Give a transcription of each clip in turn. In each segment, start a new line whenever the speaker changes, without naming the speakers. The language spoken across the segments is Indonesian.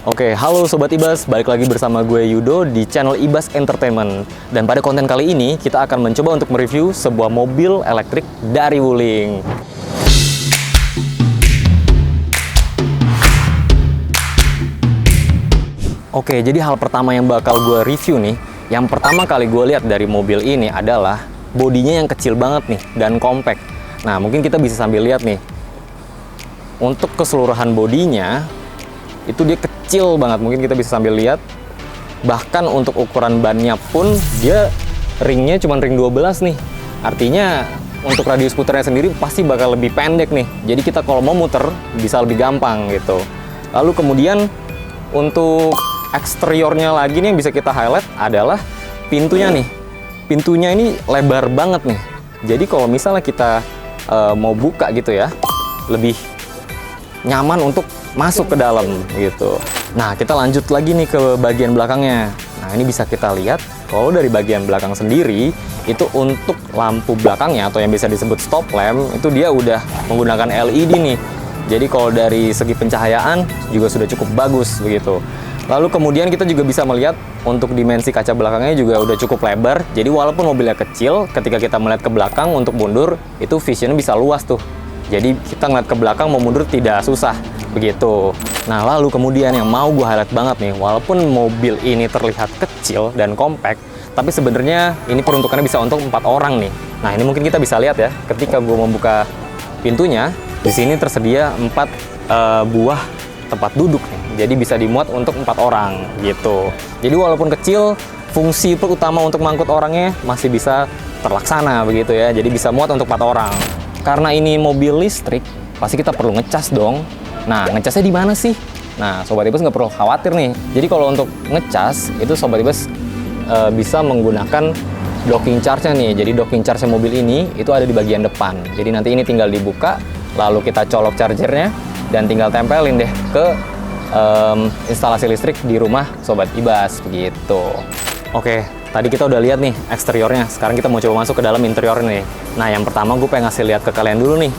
Oke, halo Sobat Ibas, balik lagi bersama gue Yudo di channel Ibas Entertainment. Dan pada konten kali ini, kita akan mencoba untuk mereview sebuah mobil elektrik dari Wuling. Oke, jadi hal pertama yang bakal gue review nih, yang pertama kali gue lihat dari mobil ini adalah bodinya yang kecil banget nih, dan compact. Nah, mungkin kita bisa sambil lihat nih. Untuk keseluruhan bodinya, itu dia kecil banget, mungkin kita bisa sambil lihat. Bahkan untuk ukuran bannya pun dia ringnya cuma ring 12 nih. Artinya untuk radius puternya sendiri pasti bakal lebih pendek nih. Jadi kita kalau mau muter bisa lebih gampang gitu. Lalu kemudian untuk eksteriornya lagi nih yang bisa kita highlight adalah pintunya nih. Pintunya ini lebar banget nih. Jadi kalau misalnya kita mau buka gitu ya, lebih nyaman untuk masuk ke dalam gitu. Nah, kita lanjut lagi nih ke bagian belakangnya. Nah, ini bisa kita lihat kalau dari bagian belakang sendiri itu untuk lampu belakangnya atau yang bisa disebut stop lamp itu dia udah menggunakan LED nih. Jadi kalau dari segi pencahayaan juga sudah cukup bagus begitu. Lalu kemudian kita juga bisa melihat untuk dimensi kaca belakangnya juga udah cukup lebar. Jadi walaupun mobilnya kecil, ketika kita melihat ke belakang untuk mundur itu visionnya bisa luas tuh. Jadi kita ngeliat ke belakang mau mundur tidak susah begitu. Nah, lalu kemudian yang mau gue highlight banget nih, walaupun mobil ini terlihat kecil dan compact, tapi sebenarnya ini peruntukannya bisa untuk 4 orang nih. Nah, ini mungkin kita bisa lihat ya, ketika gue membuka pintunya, di sini tersedia 4 buah tempat duduk nih. Jadi bisa dimuat untuk 4 orang gitu. Jadi walaupun kecil, fungsi utama untuk mengangkut orangnya masih bisa terlaksana begitu ya. Jadi bisa muat untuk 4 orang. Karena ini mobil listrik, pasti kita perlu ngecas dong. Nah, ngecasnya di mana sih? Nah, Sobat Ibas nggak perlu khawatir nih. Jadi kalau untuk ngecas, itu Sobat Ibas bisa menggunakan docking charge-nya nih. Jadi docking charge mobil ini itu ada di bagian depan. Jadi nanti ini tinggal dibuka, lalu kita colok chargernya, dan tinggal tempelin deh ke instalasi listrik di rumah Sobat Ibas, begitu. Oke, tadi kita udah lihat nih eksteriornya. Sekarang kita mau coba masuk ke dalam interiornya nih. Nah, yang pertama gue pengen ngasih lihat ke kalian dulu nih.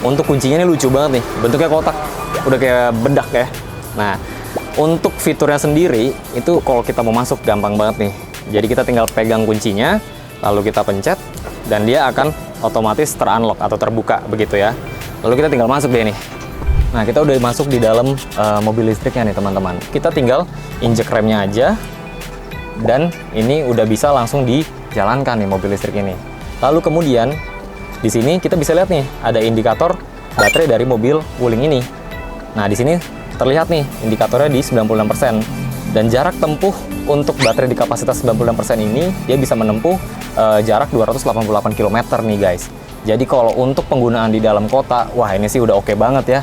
Untuk kuncinya ini lucu banget nih. Bentuknya kotak. Udah kayak bedak ya. Nah, untuk fiturnya sendiri, itu kalau kita mau masuk gampang banget nih. Jadi kita tinggal pegang kuncinya, lalu kita pencet, dan dia akan otomatis ter-unlock atau terbuka begitu ya. Lalu kita tinggal masuk deh nih. Nah, kita udah masuk di dalam mobil listriknya nih teman-teman. Kita tinggal injek remnya aja. Dan ini udah bisa langsung dijalankan nih mobil listrik ini. Lalu kemudian di sini kita bisa lihat nih ada indikator baterai dari mobil Wuling ini. Nah, di sini terlihat nih indikatornya di 96%. Dan jarak tempuh untuk baterai di kapasitas 96% ini dia bisa menempuh jarak 288 km nih guys. Jadi kalau untuk penggunaan di dalam kota, wah ini sih udah oke banget ya.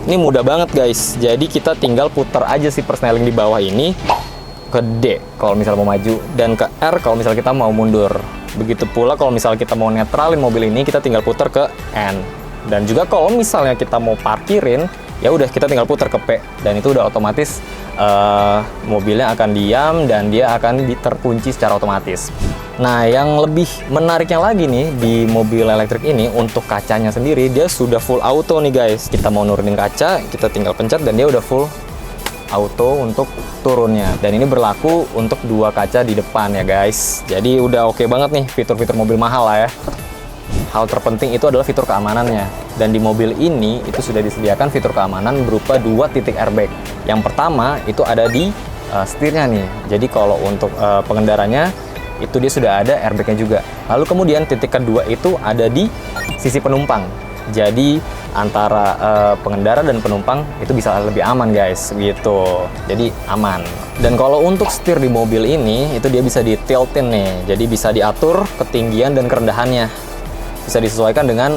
Ini mudah banget guys. Jadi kita tinggal putar aja si persneling di bawah ini ke D kalau misalnya mau maju, dan ke R kalau misalnya kita mau mundur. Begitu pula kalau misalnya kita mau netralin mobil ini, kita tinggal putar ke N. Dan juga kalau misalnya kita mau parkirin, ya udah kita tinggal putar ke P, dan itu udah otomatis mobilnya akan diam dan dia akan terkunci secara otomatis. Nah, yang lebih menariknya lagi nih di mobil elektrik ini, untuk kacanya sendiri dia sudah full auto nih guys. Kita mau nurunin kaca, kita tinggal pencet dan dia udah full auto untuk turunnya. Dan ini berlaku untuk 2 kaca di depan ya guys. Jadi udah oke banget nih fitur-fitur mobil mahal lah ya. Hal terpenting itu adalah fitur keamanannya. Dan di mobil ini itu sudah disediakan fitur keamanan berupa 2 titik airbag. Yang pertama itu ada di setirnya nih. Jadi kalau untuk pengendaranya itu dia sudah ada airbagnya juga. Lalu kemudian titik kedua itu ada di sisi penumpang. Jadi antara pengendara dan penumpang itu bisa lebih aman guys gitu. Jadi aman. Dan kalau untuk setir di mobil ini itu dia bisa di-tiltin nih. Jadi bisa diatur ketinggian dan kerendahannya. Bisa disesuaikan dengan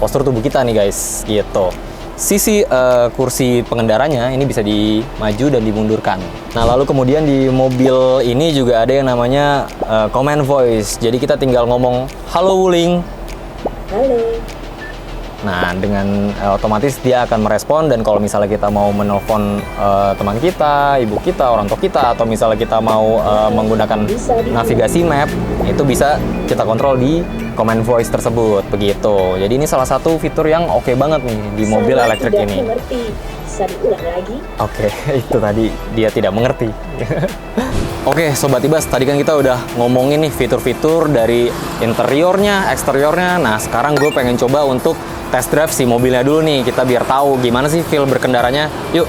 postur tubuh kita nih guys gitu. Sisi kursi pengendaranya ini bisa dimaju dan dimundurkan. Nah, lalu kemudian di mobil ini juga ada yang namanya command voice. Jadi kita tinggal ngomong halo Wuling.
Halo.
Nah, dengan otomatis dia akan merespon, dan kalau misalnya kita mau menelpon teman kita, ibu kita, orang tua kita, atau misalnya kita mau menggunakan navigasi map, itu bisa kita kontrol di command voice tersebut, begitu. Jadi ini salah satu fitur yang oke banget nih di mobil elektrik ini.
Bisa diulang lagi?
Oke, itu tadi dia tidak mengerti. Oke, Sobat Ibas, tadi kan kita udah ngomongin nih fitur-fitur dari interiornya, eksteriornya. Nah, sekarang gue pengen coba untuk test drive si mobilnya dulu nih. Kita biar tahu gimana sih feel berkendaranya. Yuk!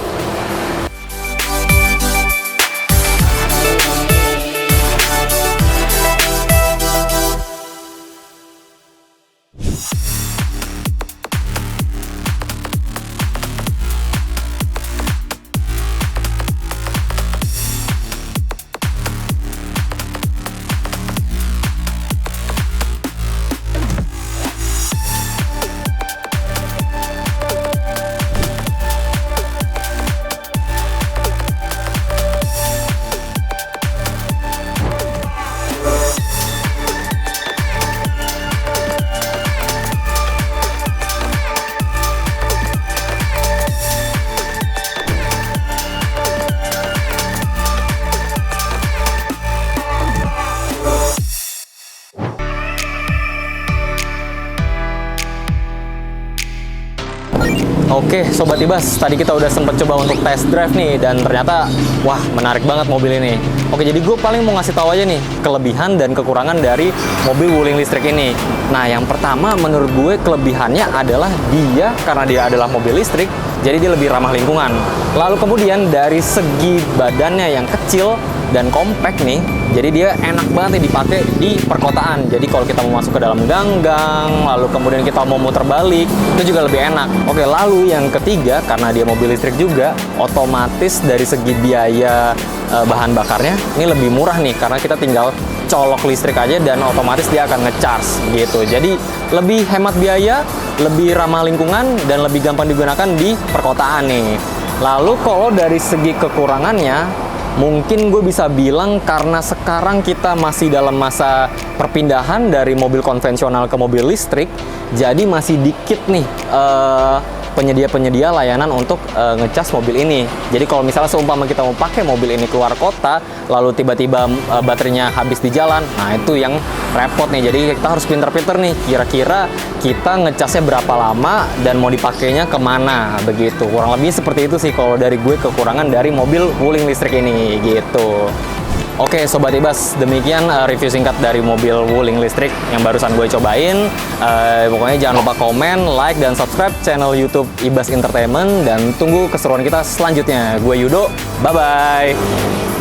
Oke, Sobat Ibas, tadi kita udah sempet coba untuk test drive nih, dan ternyata, wah, menarik banget mobil ini. Oke, jadi gue paling mau ngasih tahu aja nih, kelebihan dan kekurangan dari mobil Wuling listrik ini. Nah, yang pertama menurut gue kelebihannya adalah dia, karena dia adalah mobil listrik, jadi dia lebih ramah lingkungan. Lalu kemudian dari segi badannya yang kecil dan compact nih, jadi dia enak banget nih dipakai di perkotaan. Jadi kalau kita mau masuk ke dalam gang-gang, lalu kemudian kita mau muter balik, itu juga lebih enak. Oke, lalu yang ketiga, karena dia mobil listrik juga, otomatis dari segi biaya bahan bakarnya ini lebih murah nih, karena kita tinggal colok listrik aja dan otomatis dia akan ngecharge gitu. Jadi lebih hemat biaya, lebih ramah lingkungan, dan lebih gampang digunakan di perkotaan nih. Lalu kalau dari segi kekurangannya, mungkin gue bisa bilang karena sekarang kita masih dalam masa perpindahan dari mobil konvensional ke mobil listrik, jadi masih dikit nih penyedia-penyedia layanan untuk ngecas mobil ini. Jadi kalau misalnya seumpama kita mau pakai mobil ini keluar kota, lalu tiba-tiba baterainya habis di jalan, nah itu yang repot nih. Jadi kita harus pinter-pinter nih, kira-kira kita ngecasnya berapa lama dan mau dipakainya kemana, begitu. Kurang lebih seperti itu sih kalau dari gue kekurangan dari mobil Wuling listrik ini, gitu. Oke, Sobat Ibas, demikian review singkat dari mobil Wuling listrik yang barusan gue cobain. Pokoknya jangan lupa komen, like, dan subscribe channel YouTube Ibas Entertainment, dan tunggu keseruan kita selanjutnya. Gue Yudo, bye-bye!